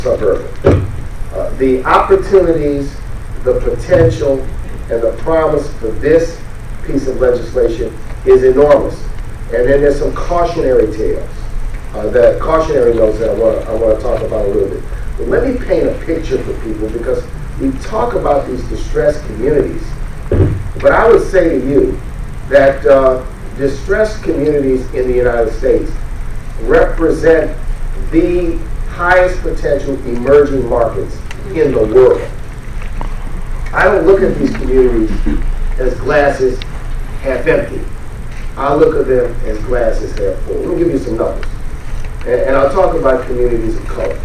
suburban. The opportunities, the potential, and the promise for this piece of legislation is enormous. And then there's some cautionary tales, that cautionary notes that I want to talk about a little bit. But let me paint a picture for people, because we talk about these distressed communities. But I would say to you that distressed communities in the United States represent the highest potential emerging markets in the world. I don't look at these communities as glasses half empty. I look at them as glasses half full. Let me give you some numbers. And I'll talk about communities of color.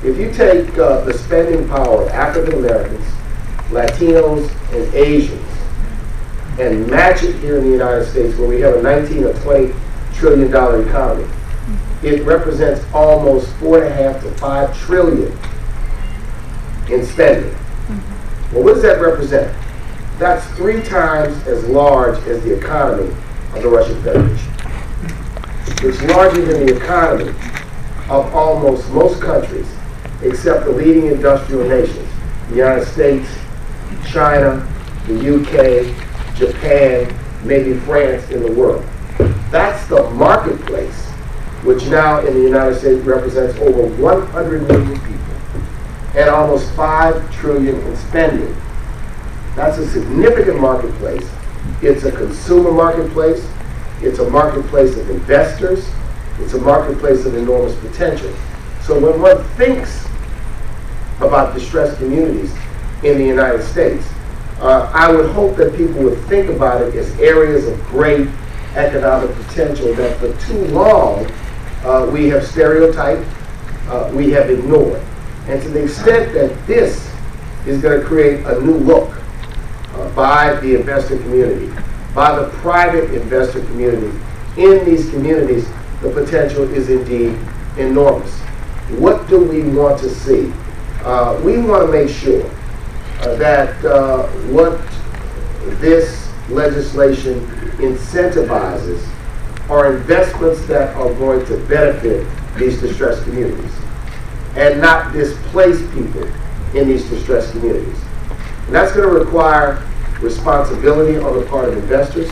If you take the spending power of African Americans, Latinos, and Asians, and match it here in the United States, where we have a 19 or 20 trillion dollar economy, it represents almost 4.5 to 5 trillion in spending. Well, what does that represent? That's 3 times as large as the economy of the Russian Federation. It's larger than the economy of almost most countries, except the leading industrial nations: the United States, China, the UK, Japan, maybe France in the world. That's the marketplace, which now in the United States represents over 100 million people and almost 5 trillion in spending. That's a significant marketplace. It's a consumer marketplace. It's a marketplace of investors. It's a marketplace of enormous potential. So when one thinks about distressed communities in the United States, I would hope that people would think about it as areas of great economic potential that for too long we have stereotyped, we have ignored. And to the extent that this is going to create a new look by the investor community, by the private investor community in these communities, the potential is indeed enormous. What do we want to see? We want to make sure that what this legislation incentivizes are investments that are going to benefit these distressed communities and not displace people in these distressed communities. And that's going to require responsibility on the part of investors.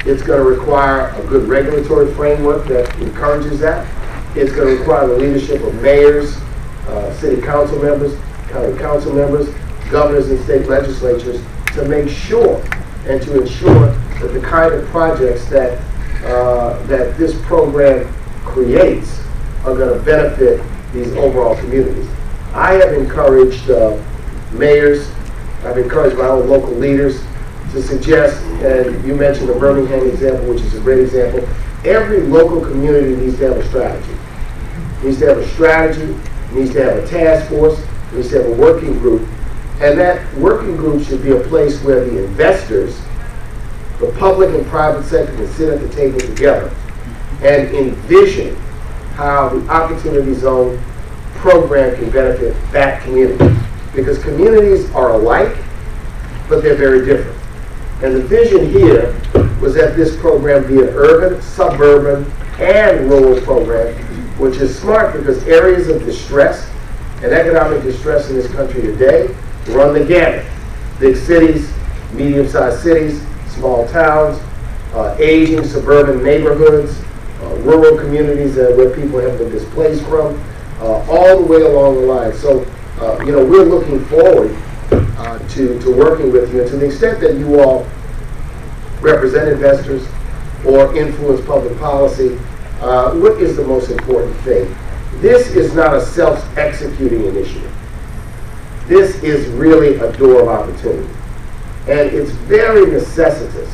It's going to require a good regulatory framework that encourages that. It's going to require the leadership of mayors, city council members, county council members, governors and state legislatures to make sure and to ensure that the kind of projects that that this program creates are going to benefit these overall communities. I have encouraged mayors, I've encouraged my own local leaders to suggest, and you mentioned the Birmingham example, which is a great example, every local community needs to have a strategy. Needs to have a strategy, needs to have a task force, needs to have a working group, and that working group should be a place where the investors, the public and private sector, can sit at the table together and envision how the Opportunity Zone program can benefit that community. Because communities are alike, but they're very different. And the vision here was that this program be an urban, suburban, and rural program, which is smart because areas of distress and economic distress in this country today run the gamut. Big cities, medium-sized cities, small towns, aging suburban neighborhoods, rural communities where people have been displaced from, all the way along the line. So, we're looking forward to working with you. And to the extent that you all represent investors or influence public policy, what is the most important thing? This is not a self-executing initiative. This is really a door of opportunity. And it's very necessitous